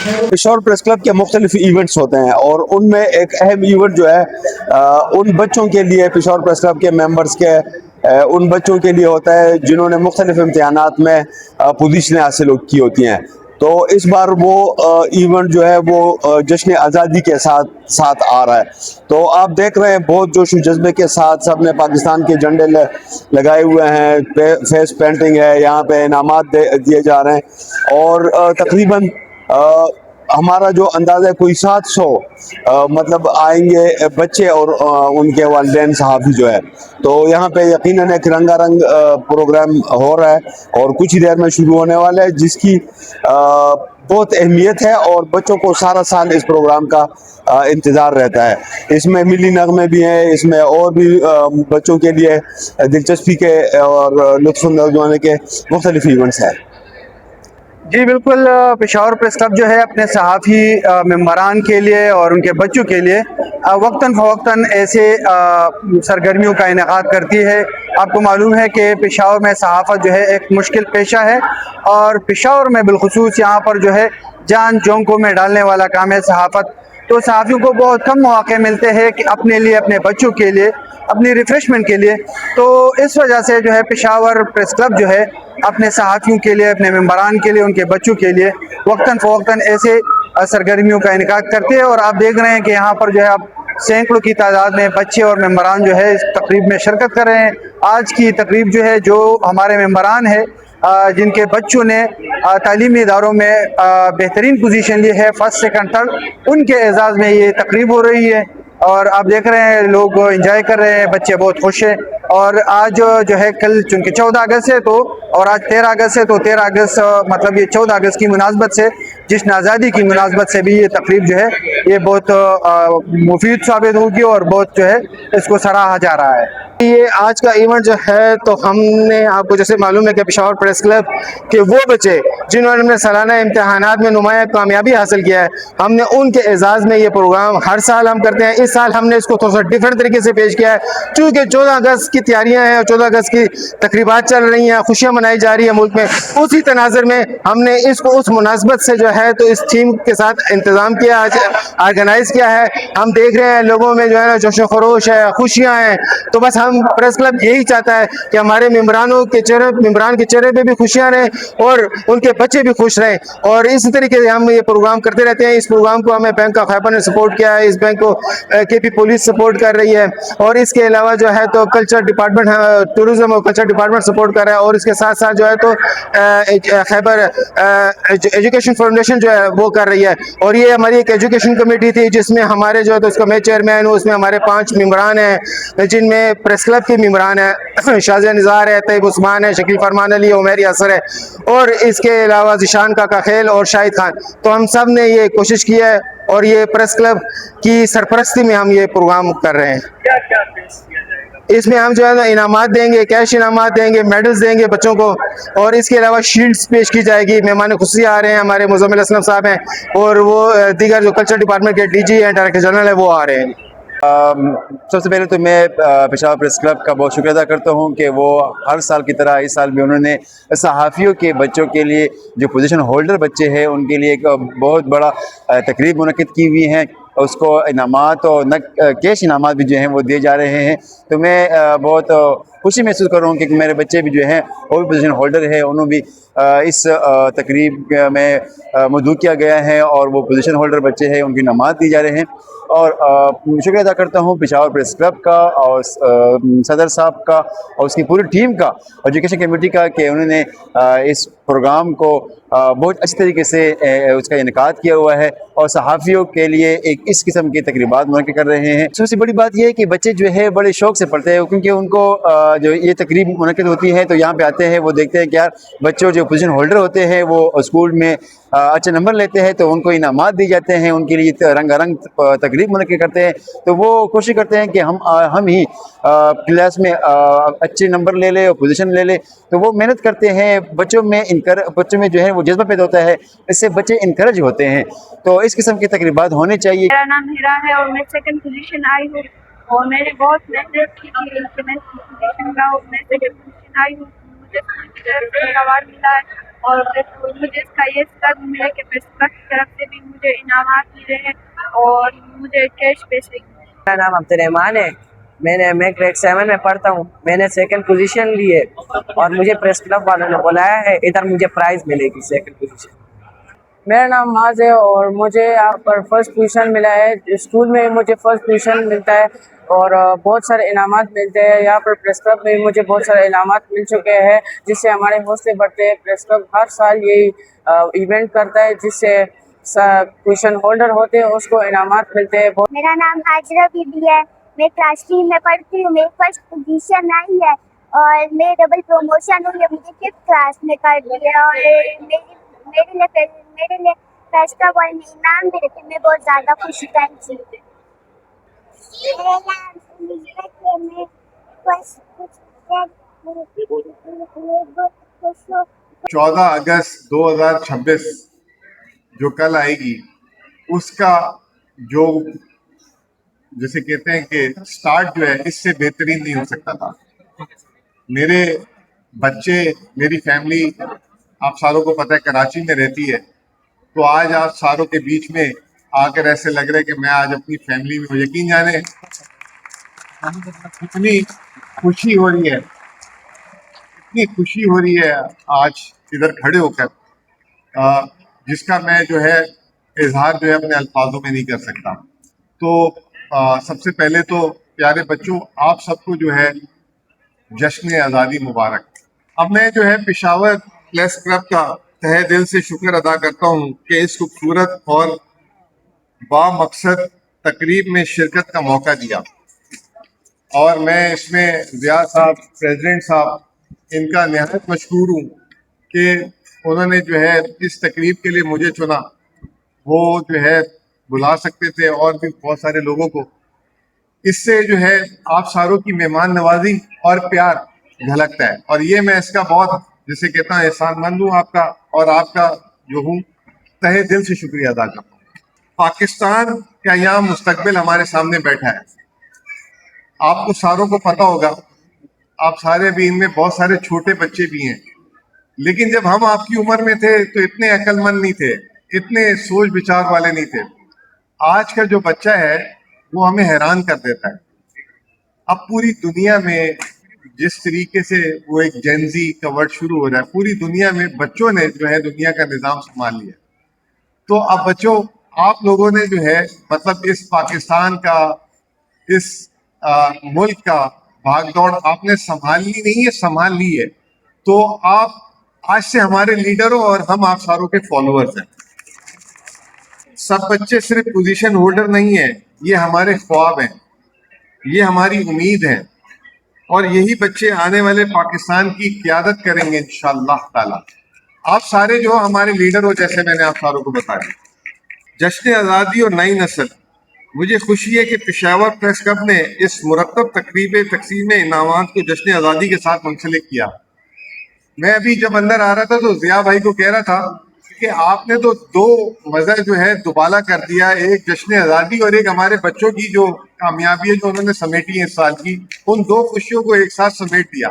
Peshawar press club के मुख्तलिफ events होते हैं और उनमें एक अहम इवेंट जो है उन बच्चों के लिए, पेशावर प्रेस क्लब के मेंबर्स के उन बच्चों के लिए होता है जिन्होंने मुख्तलिफ इम्तिहानात में पोजीशनें हासिल की होती हैं। तो इस बार वो इवेंट जो है वो जश्न आज़ादी के साथ साथ आ रहा है। तो आप देख रहे हैं बहुत जोश व जज्बे के साथ सब ने पाकिस्तान के झंडे लगाए हुए हैं, फेस पेंटिंग है, यहाँ पे इनामात दिए जा रहे हैं और तकरीबन हमारा जो अंदाज़ा है कोई 700 मतलब आएंगे बच्चे और उनके वालिदैन साहब जो है। तो यहाँ पे यकीनन एक रंगारंग प्रोग्राम हो रहा है और कुछ ही देर में शुरू होने वाला है, जिसकी बहुत अहमियत है और बच्चों को सारा साल इस प्रोग्राम का इंतज़ार रहता है। इसमें मिली नगमे भी हैं, इसमें और भी बच्चों के लिए दिलचस्पी के और लुत्फ़अंदाज़ होने के मुख्तलिफ इवेंट्स हैं। जी बिल्कुल, पेशावर प्रेस क्लब जो है अपने सहाफ़ी मेंबरान के लिए और उनके बच्चों के लिए वक्तन फ़वक्तन ऐसे सरगर्मियों का इनेकाद करती है। आपको मालूम है कि पेशावर में सहाफ़त जो है एक मुश्किल पेशा है और पेशावर में बिलखुसूस यहाँ पर जो है जान जोंकों में डालने वाला काम है सहाफ़त। तो सहाफ़ियों को बहुत कम मौके मिलते हैं कि अपने लिए, अपने बच्चों के लिए, अपनी रिफ़्रेशमेंट के लिए। तो इस वजह से जो है पेशावर प्रेस क्लब जो है अपने सहाफ़ियों के लिए, अपने मेंबरान के लिए, उनके बच्चों के लिए वक्तन फ़वक्तन ऐसे सरगर्मियों का इनेकाद करते हैं। और आप देख रहे हैं कि यहाँ पर जो है अब सैकड़ों की तादाद में बच्चे और मेंबरान जो है इस तकरीब में शिरकत कर रहे हैं। आज की तकरीब जो है, जो हमारे मेंबरान है जिनके बच्चों ने तालीमी इदारों में बेहतरीन पोजीशन ली है, फर्स्ट सेकंड थर्ड, उनके एजाज़ में ये तकरीब हो रही है और आप देख रहे हैं लोग एंजॉय कर रहे हैं, बच्चे बहुत खुश हैं। और आज जो है कल चूँकि 14 अगस्त है तो और आज 13 अगस्त है, तो 13 अगस्त मतलब ये 14 अगस्त की मुनासबत से, जश्न आज़ादी की मुनासबत से भी ये तकरीब जो है ये बहुत मुफीद साबित होगी और बहुत जो है इसको सराहा जा रहा है। ये आज का इवेंट जो है, तो हमने आपको जैसे मालूम है कि पेशावर प्रेस क्लब के वो बच्चे जिन्होंने सालाना इम्तिहानात में नुमाया कामयाबी हासिल किया है, हमने उनके एजाज़ में ये प्रोग्राम हर साल हम करते हैं। इस साल हमने इसको थोड़ा सा डिफरेंट तरीके से पेश किया है, चूँकि 14 अगस्त की तैयारियां हैं और 14 अगस्त की तकरीबात चल रही हैं, खुशियाँ मनाई जा रही है मुल्क में। उसी तनाज़र में हमने इसको उस मुनासबत से जो है तो इस थीम के साथ इंतज़ाम किया, आज ऑर्गेनाइज़ किया है। हम देख रहे हैं लोगों में जो है ना जोश खरोश है, खुशियाँ हैं। तो बस हम प्रेस क्लब यही चाहता है कि हमारे मेंबरान के चेहरे पे भी खुशियां रहें और उनके बच्चे भी खुश रहें। और इस तरीके से हम ये प्रोग्राम करते रहते हैं। इस प्रोग्राम को हमें बैंक ऑफ खैबर ने सपोर्ट किया है, इस बैंक को केपी पुलिस सपोर्ट कर रही है और इसके अलावा जो है तो कल्चर डिपार्टमेंट, टूरिज्म और कल्चर डिपार्टमेंट सपोर्ट कर रहा है और इसके साथ साथ जो है तो खैबर एजुकेशन फाउंडेशन जो है वो कर रही है। और ये हमारी एक एजुकेशन कमेटी थी जिसमें हमारे जो है तो उसका मैं चेयरमैन हूँ, उसमें हमारे 5 मेंबरान हैं जिनमें प्रेस क्लब के मेंबरान है, शाज़िया निज़ार है, तैयब उस्मान है, शकील फरमान अली, उमैर यासर है और इसके अलावा ज़िशान काका खेल और शाहिद खान। तो हम सब ने ये कोशिश की है और ये प्रेस क्लब की सरपरस्ती में हम ये प्रोग्राम कर रहे हैं। इसमें हम जो है ना इनामात देंगे, कैश इनामात देंगे, मेडल्स देंगे बच्चों को और इसके अलावा शील्ड्स पेश की जाएगी। मेहमान खुशी आ रहे हैं, हमारे मुज़म्मिल असलम साहब हैं और वो दीगर जो कल्चर डिपार्टमेंट के डीजी हैं, डायरेक्टर जनरल है, वो आ रहे हैं। सबसे पहले तो मैं पेशावर प्रेस क्लब का बहुत शुक्रिया अदा करता हूं कि वो हर साल की तरह इस साल भी उन्होंने सहाफ़ियों के बच्चों के लिए, जो पोजीशन होल्डर बच्चे हैं, उनके लिए एक बहुत बड़ा तकरीब मुनक़िद की हुई है। उसको इनामात और कैश इनामात भी जो हैं वो दिए जा रहे हैं। तो मैं बहुत खुशी महसूस कर रहा हूँ कि मेरे बच्चे भी जो हैं वो भी पोजीशन होल्डर है, उन्होंने भी इस तकरीब में मौजूद किया गया है और वो पोजीशन होल्डर बच्चे हैं, उनकी इनामात दी जा रहे हैं। और शुक्रिया अदा करता हूँ पेशावर प्रेस क्लब का और सदर साहब का और उसकी पूरी टीम का, एजुकेशन कमेटी का, कि उन्होंने इस प्रोग्राम को बहुत अच्छी तरीके से उसका इनेकाद किया हुआ है और सहाफ़ियों के लिए एक इस किस्म की तकरीबात मुनक़िद कर रहे हैं। सबसे बड़ी बात यह है कि बच्चे जो है बड़े शौक़ से पढ़ते हैं, क्योंकि उनको जो ये तकरीब मुनक़िद होती है तो यहाँ पे आते हैं, वो देखते हैं कि यार बच्चों जो पोजीशन होल्डर होते हैं वो स्कूल में अच्छे नंबर लेते हैं तो उनको इनामात दिए जाते हैं, उनके लिए रंगारंग तकरीब मुनक़िद करते हैं। तो वो कोशिश करते हैं कि हम ही क्लास में अच्छे नंबर ले ले और पोजीशन ले ले। तो वो मेहनत करते हैं, बच्चों में जो है वो जज्बा पैदा होता है, इससे बच्चे इनकरेज होते हैं। तो इस किस्म की तकरीबात होनी चाहिए। मेरा नाम हिरा है और मैं सेकंड पोजीशन आई हूँ और मैंने बहुत मेहनत की थी कि मैं पोजीशन का और मैं सेकंड पोजीशन आई हूँ। मुझे अवार्ड मिला है और मुझे इसका ये सब मिला कि प्रिंसिपल की तरफ से भी मुझे इनामात मिले हैं और मुझे कैश पैसे मिले। मेरा नाम अब्दुर्रहमान है। मैं ग्रेड 7 में पढ़ता हूँ। मैंने सेकंड पोजीशन ली है और मुझे प्रेस क्लब वालों ने बुलाया है, इधर मुझे प्राइज़ मिलेगी सेकंड पोजीशन। मेरा नाम माज है और मुझे यहाँ पर फर्स्ट पोजीशन मिला है। स्कूल में मुझे फर्स्ट पोजीशन मिलता है और बहुत सारे इनामात मिलते हैं। यहाँ पर प्रेस क्लब में मुझे बहुत सारे इनामात मिल चुके हैं, जिससे हमारे हौसले बढ़ते हैं। प्रेस क्लब हर साल यही इवेंट करता है, जिससे पोजीशन होल्डर होते हैं उसको इनामात मिलते हैं। मेरा नाम हाजरा बीबी है। मैं क्लास 3 में पढ़ती हूँ। मेरी फर्स्ट पोजीशन आई है और मेरी डबल प्रमोशन हुई है। मुझे 5th क्लास में कर दिया और मेरे लिए फैसला वाले ने इनाम भी रखे। मैं बहुत ज़्यादा खुश हूँ। Thank you. मेरा नाम इलिज़ाबेथ है। मैं फर्स्ट खुश हूँ। 14 अगस्त 2026 जो कल आएगी, उसका जो जैसे कहते हैं कि स्टार्ट जो है इससे बेहतरीन नहीं हो सकता था। मेरे बच्चे, मेरी फैमिली, आप सारों को पता है कराची में रहती है, तो आज आप सारों के बीच में आकर ऐसे लग रहा है कि मैं आज अपनी फैमिली में, यकीन जाने इतनी खुशी हो रही है, इतनी खुशी हो रही है आज इधर खड़े होकर, जिसका मैं जो है इजहार जो है अपने अल्फाजों में नहीं कर सकता। तो सबसे पहले तो प्यारे बच्चों, आप सबको जो है जश्न आज़ादी मुबारक। अब मैं जो है पेशावर प्रेस क्लब का तहे दिल से शुक्र अदा करता हूँ कि इस खूबसूरत और बामकसद तकरीब में शिरकत का मौका दिया, और मैं इसमें ज़िया साहब, प्रेसिडेंट साहब, इनका निहायत मशकूर हूँ कि उन्होंने जो है इस तकरीब के लिए मुझे चुना। वो जो है बुला सकते थे और भी बहुत सारे लोगों को। इससे जो है आप सारों की मेहमान नवाजी और प्यार झलकता है, और ये मैं इसका बहुत, जिसे कहता हूँ, एहसानमंद हूँ आपका, और आपका जो हूँ तहे दिल से शुक्रिया अदा करता हूँ। पाकिस्तान का यहाँ मुस्तकबिल हमारे सामने बैठा है। आपको सारों को पता होगा, आप सारे भी, इनमें बहुत सारे छोटे बच्चे भी हैं, लेकिन जब हम आपकी उम्र में थे तो इतने अक्लमंद नहीं थे, इतने सोच विचार वाले नहीं थे। आज का जो बच्चा है वो हमें हैरान कर देता है। अब पूरी दुनिया में जिस तरीके से वो एक जेनजी का वर्ड शुरू हो रहा है, पूरी दुनिया में बच्चों ने जो है दुनिया का निज़ाम संभाल लिया। तो अब बच्चों, आप लोगों ने जो है मतलब इस पाकिस्तान का, इस मुल्क का भागदौड़ आपने संभाली नहीं है, संभाल ली है। तो आप आज से हमारे लीडर हो और हम आप सारों के फॉलोअर्स हैं। सब बच्चे सिर्फ पोजीशन होल्डर नहीं है, ये हमारे ख्वाब हैं, ये हमारी उम्मीद है, और यही बच्चे आने वाले पाकिस्तान की क़यादत करेंगे इंशाअल्लाह ताला। आप सारे जो हमारे लीडर हो, जैसे मैंने आप सारों को बताया। जश्न आज़ादी और नई नस्ल, मुझे खुशी है कि पेशावर प्रेस क्लब ने इस मुरतब तकरीब तकसीम इनामात को जश्न आज़ादी के साथ मुंसलिक किया। मैं अभी जब अंदर आ रहा था तो ज़िया भाई को कह रहा था कि आपने तो दो मज़ा जो है दुबाला कर दिया, एक जश्न आज़ादी और एक हमारे बच्चों की जो कामयाबी है जो उन्होंने समेटी है इस साल की, उन दो खुशियों को एक साथ समेट दिया।